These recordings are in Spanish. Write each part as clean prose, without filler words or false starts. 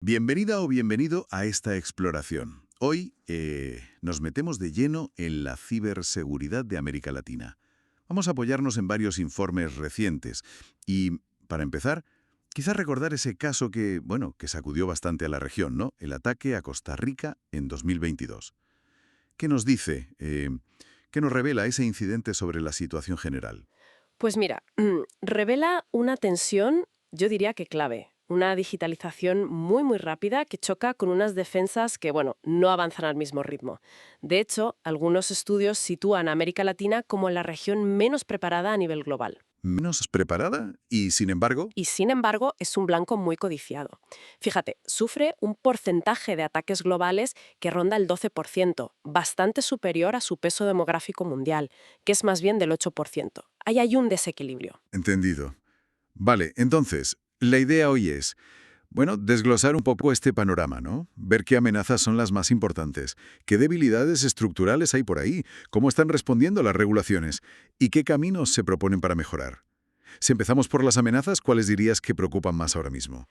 Bienvenida o bienvenido a esta exploración. Hoy nos metemos de lleno en la ciberseguridad de América Latina. Vamos a apoyarnos en varios informes recientes y, para empezar, quizás recordar ese caso que, bueno, que sacudió bastante a la región, ¿no? El ataque a Costa Rica en 2022. ¿Qué nos dice? ¿Qué nos revela ese incidente sobre la situación general? Pues mira, revela una tensión, yo diría que clave, una digitalización muy rápida que choca con unas defensas que, bueno, no avanzan al mismo ritmo. De hecho, algunos estudios sitúan a América Latina como la región menos preparada a nivel global. ¿Menos preparada? Y, sin embargo, Y sin embargo, es un blanco muy codiciado. Fíjate, sufre un porcentaje de ataques globales que ronda el 12%, bastante superior a su peso demográfico mundial, que es más bien del 8%. Ahí hay un desequilibrio. entendido. Vale, entonces, la idea hoy es, bueno, desglosar un poco este panorama, ¿no? Ver qué amenazas son las más importantes, qué debilidades estructurales hay por ahí, cómo están respondiendo las regulaciones y qué caminos se proponen para mejorar. Si empezamos por las amenazas, ¿cuáles dirías que preocupan más ahora mismo?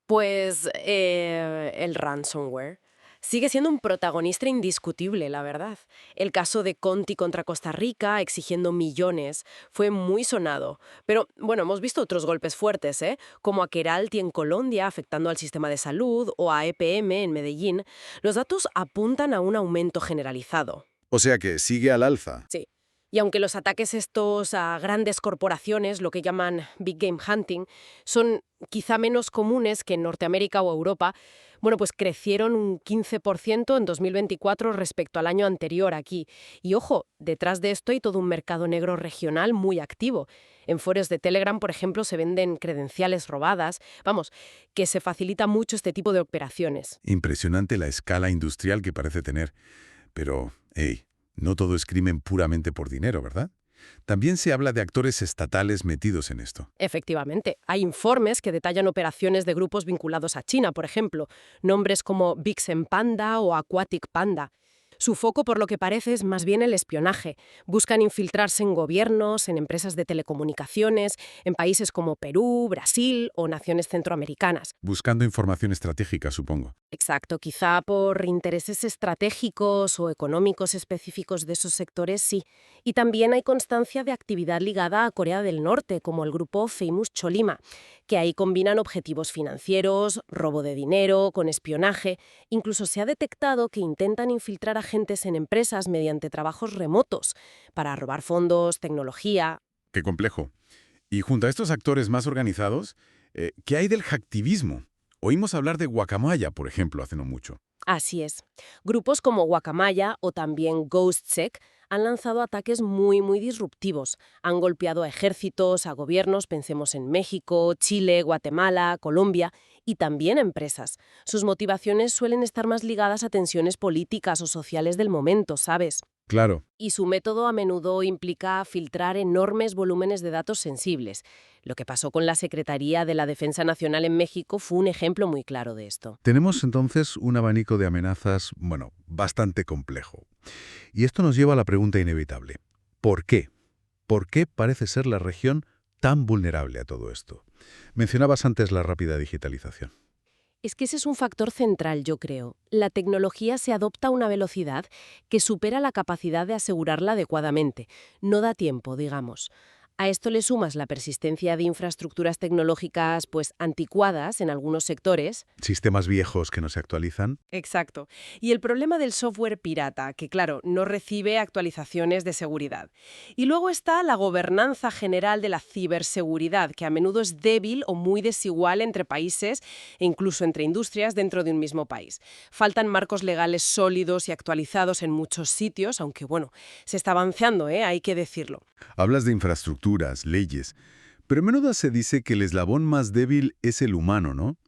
Pues el ransomware sigue siendo un protagonista indiscutible, la verdad. El caso de Conti contra Costa Rica, exigiendo millones, fue muy sonado. Pero bueno, hemos visto otros golpes fuertes, ¿eh? Como a Keralty en Colombia, afectando al sistema de salud, o a EPM en Medellín. Los datos apuntan a un aumento generalizado. O sea que sigue al alza. Sí. Y aunque los ataques estos a grandes corporaciones, lo que llaman Big Game Hunting, son quizá menos comunes que en Norteamérica o Europa, bueno, pues crecieron un 15% en 2024 respecto al año anterior aquí. Y ojo, detrás de esto hay todo un mercado negro regional muy activo. En foros de Telegram, por ejemplo, se venden credenciales robadas. Vamos, que se facilita mucho este tipo de operaciones. Impresionante la escala industrial que parece tener. Pero, hey, no todo es crimen puramente por dinero, ¿verdad? También se habla de actores estatales metidos en esto. Efectivamente, hay informes que detallan operaciones de grupos vinculados a China, por ejemplo, nombres como Bixen Panda o Aquatic Panda. Su foco, por lo que parece, es más bien el espionaje. Buscan infiltrarse en gobiernos, en empresas de telecomunicaciones, en países como Perú, Brasil o naciones centroamericanas. Buscando información estratégica, supongo. Exacto, quizá por intereses estratégicos o económicos específicos de esos sectores, sí. Y también hay constancia de actividad ligada a Corea del Norte, como el grupo Famous Cholima, que ahí combinan objetivos financieros, robo de dinero, con espionaje. Incluso se ha detectado que intentan infiltrar agentes en empresas mediante trabajos remotos para robar fondos, tecnología. Qué complejo. Y junto a estos actores más organizados, ¿qué hay del hacktivismo? Oímos hablar de Guacamaya, por ejemplo, hace no mucho. Así es. Grupos como Guacamaya o también GhostSec han lanzado ataques muy disruptivos. Han golpeado a ejércitos, a gobiernos, pensemos en México, Chile, Guatemala, Colombia, y también a empresas. Sus motivaciones suelen estar más ligadas a tensiones políticas o sociales del momento, ¿sabes? Claro. Y su método a menudo implica filtrar enormes volúmenes de datos sensibles. Lo que pasó con la Secretaría de la Defensa Nacional en México fue un ejemplo muy claro de esto. Tenemos entonces un abanico de amenazas, bueno, bastante complejo. Y esto nos lleva a la pregunta inevitable. ¿Por qué? ¿Por qué parece ser la región tan vulnerable a todo esto? Mencionabas antes la rápida digitalización. Es que ese es un factor central, yo creo. La tecnología se adopta a una velocidad que supera la capacidad de asegurarla adecuadamente. No da tiempo, digamos. A esto le sumas la persistencia de infraestructuras tecnológicas, pues, anticuadas en algunos sectores. Sistemas viejos que no se actualizan. Exacto. Y el problema del software pirata, que claro, no recibe actualizaciones de seguridad. Y luego está la gobernanza general de la ciberseguridad, que a menudo es débil o muy desigual entre países e incluso entre industrias dentro de un mismo país. Faltan marcos legales sólidos y actualizados en muchos sitios, aunque bueno, se está avanzando, hay que decirlo. Hablas de infraestructuras, leyes, pero a menudo se dice que el eslabón más débil es el humano, ¿no?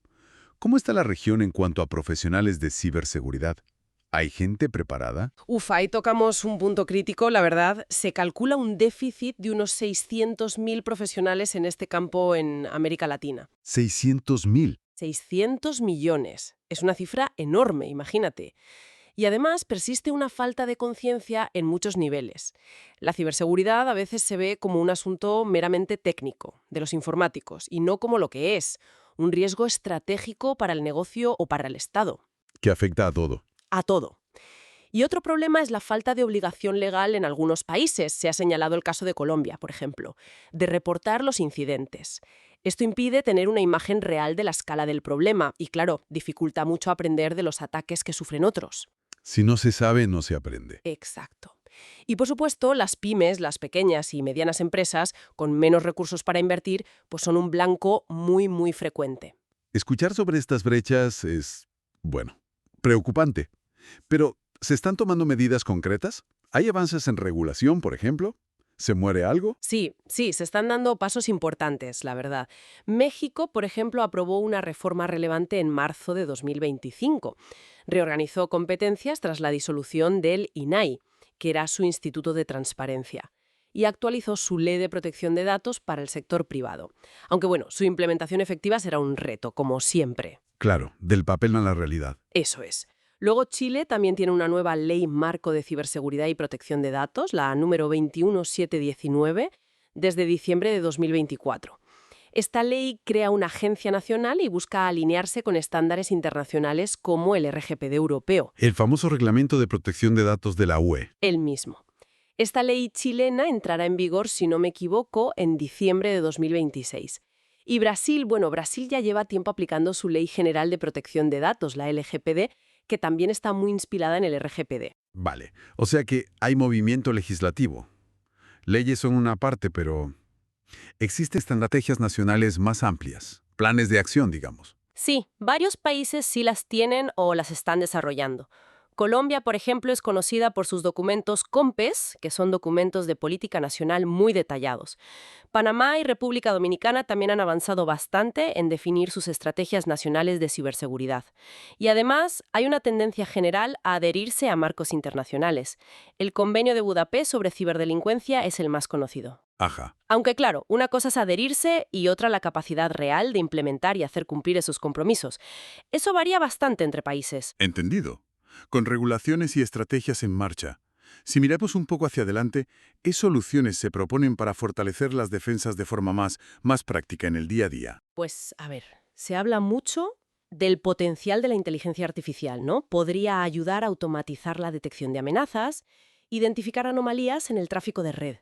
¿Cómo está la región en cuanto a profesionales de ciberseguridad? ¿Hay gente preparada? Uf, ahí tocamos un punto crítico, la verdad. Se calcula un déficit de unos 600.000 profesionales en este campo en América Latina. 600.000. 600 millones. Es una cifra enorme, imagínate. Y además persiste una falta de conciencia en muchos niveles. La ciberseguridad a veces se ve como un asunto meramente técnico, de los informáticos, y no como lo que es, un riesgo estratégico para el negocio o para el Estado. Que afecta a todo. A todo. Y otro problema es la falta de obligación legal en algunos países. Se ha señalado el caso de Colombia, por ejemplo, de reportar los incidentes. Esto impide tener una imagen real de la escala del problema y, claro, dificulta mucho aprender de los ataques que sufren otros. Si no se sabe, no se aprende. Exacto. Y, por supuesto, las pymes, las pequeñas y medianas empresas, con menos recursos para invertir, pues son un blanco muy, muy frecuente. Escuchar sobre estas brechas es, bueno, preocupante. Pero, ¿se están tomando medidas concretas? ¿Hay avances en regulación, por ejemplo? ¿Se muere algo? Sí, se están dando pasos importantes, la verdad. México, por ejemplo, aprobó una reforma relevante en marzo de 2025. Reorganizó competencias tras la disolución del INAI, que era su Instituto de Transparencia, y actualizó su ley de protección de datos para el sector privado. Aunque bueno, su implementación efectiva será un reto, como siempre. Claro, del papel a la realidad. Eso es. Luego Chile también tiene una nueva ley marco de ciberseguridad y protección de datos, la número 21719, desde diciembre de 2024. Esta ley crea una agencia nacional y busca alinearse con estándares internacionales como el RGPD europeo. El famoso Reglamento de Protección de Datos de la UE. El mismo. Esta ley chilena entrará en vigor, si no me equivoco, en diciembre de 2026. Y Brasil, Brasil ya lleva tiempo aplicando su Ley General de Protección de Datos, la LGPD, que también está muy inspirada en el RGPD. Vale, o sea que hay movimiento legislativo. Leyes son una parte, pero existen estrategias nacionales más amplias, planes de acción, digamos. Sí, varios países sí las tienen o las están desarrollando. Colombia, por ejemplo, es conocida por sus documentos COMPES, que son documentos de política nacional muy detallados. Panamá y República Dominicana también han avanzado bastante en definir sus estrategias nacionales de ciberseguridad. Y además, hay una tendencia general a adherirse a marcos internacionales. El Convenio de Budapest sobre ciberdelincuencia es el más conocido. Ajá. Aunque claro, una cosa es adherirse y otra la capacidad real de implementar y hacer cumplir esos compromisos. Eso varía bastante entre países. Entendido. Con regulaciones y estrategias en marcha. Si miramos un poco hacia adelante, ¿qué soluciones se proponen para fortalecer las defensas de forma más práctica en el día a día? Pues, a ver, se habla mucho del potencial de la inteligencia artificial, ¿no? Podría ayudar a automatizar la detección de amenazas, identificar anomalías en el tráfico de red.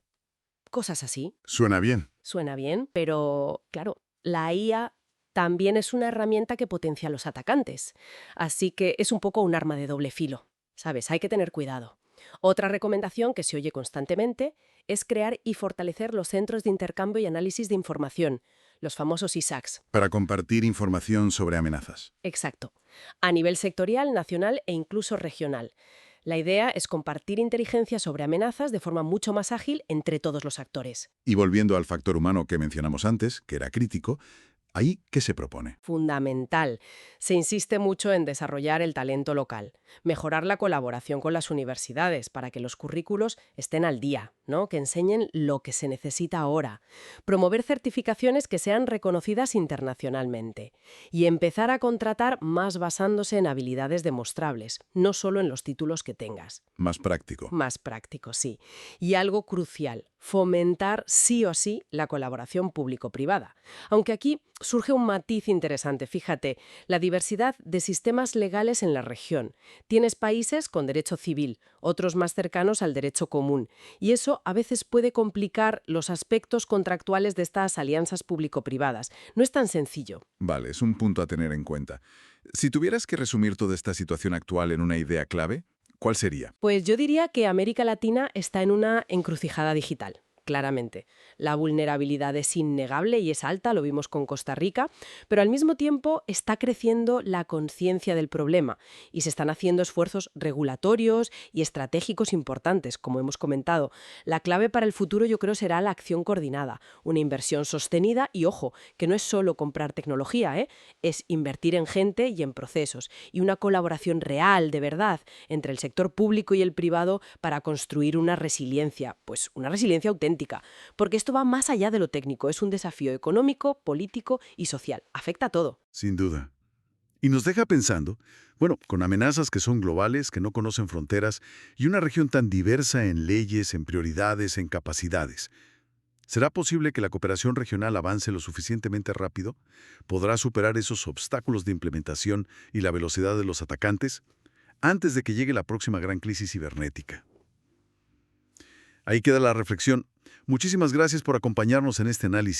Cosas así. Suena bien. Suena bien, pero, claro, la IA también es una herramienta que potencia a los atacantes. Así que es un poco un arma de doble filo. ¿Sabes? Hay que tener cuidado. Otra recomendación que se oye constantemente es crear y fortalecer los centros de intercambio y análisis de información, los famosos ISACs. Para compartir información sobre amenazas. Exacto. A nivel sectorial, nacional e incluso regional. La idea es compartir inteligencia sobre amenazas de forma mucho más ágil entre todos los actores. Y volviendo al factor humano que mencionamos antes, que era crítico, ¿ahí qué se propone? Fundamental. Se insiste mucho en desarrollar el talento local, mejorar la colaboración con las universidades para que los currículos estén al día, ¿no? Que enseñen lo que se necesita ahora, promover certificaciones que sean reconocidas internacionalmente y empezar a contratar más basándose en habilidades demostrables, no solo en los títulos que tengas. Más práctico. Más práctico, sí. Y algo crucial, fomentar sí o sí la colaboración público-privada. Aunque aquí surge un matiz interesante. Fíjate, la diversidad de sistemas legales en la región. Tienes países con derecho civil, otros más cercanos al derecho común. Y eso a veces puede complicar los aspectos contractuales de estas alianzas público-privadas. No es tan sencillo. Vale, es un punto a tener en cuenta. Si tuvieras que resumir toda esta situación actual en una idea clave, ¿cuál sería? Pues yo diría que América Latina está en una encrucijada digital. Claramente. La vulnerabilidad es innegable y es alta, lo vimos con Costa Rica, pero al mismo tiempo está creciendo la conciencia del problema y se están haciendo esfuerzos regulatorios y estratégicos importantes, como hemos comentado. La clave para el futuro yo creo será la acción coordinada, una inversión sostenida y, ojo, que no es solo comprar tecnología, es invertir en gente y en procesos y una colaboración real, de verdad, entre el sector público y el privado para construir una resiliencia, pues una resiliencia auténtica. Porque esto va más allá de lo técnico, es un desafío económico, político y social. Afecta a todo. Sin duda. Y nos deja pensando, bueno, con amenazas que son globales, que no conocen fronteras, y una región tan diversa en leyes, en prioridades, en capacidades. ¿Será posible que la cooperación regional avance lo suficientemente rápido? ¿Podrá superar esos obstáculos de implementación y la velocidad de los atacantes antes de que llegue la próxima gran crisis cibernética? Ahí queda la reflexión. Muchísimas gracias por acompañarnos en este análisis.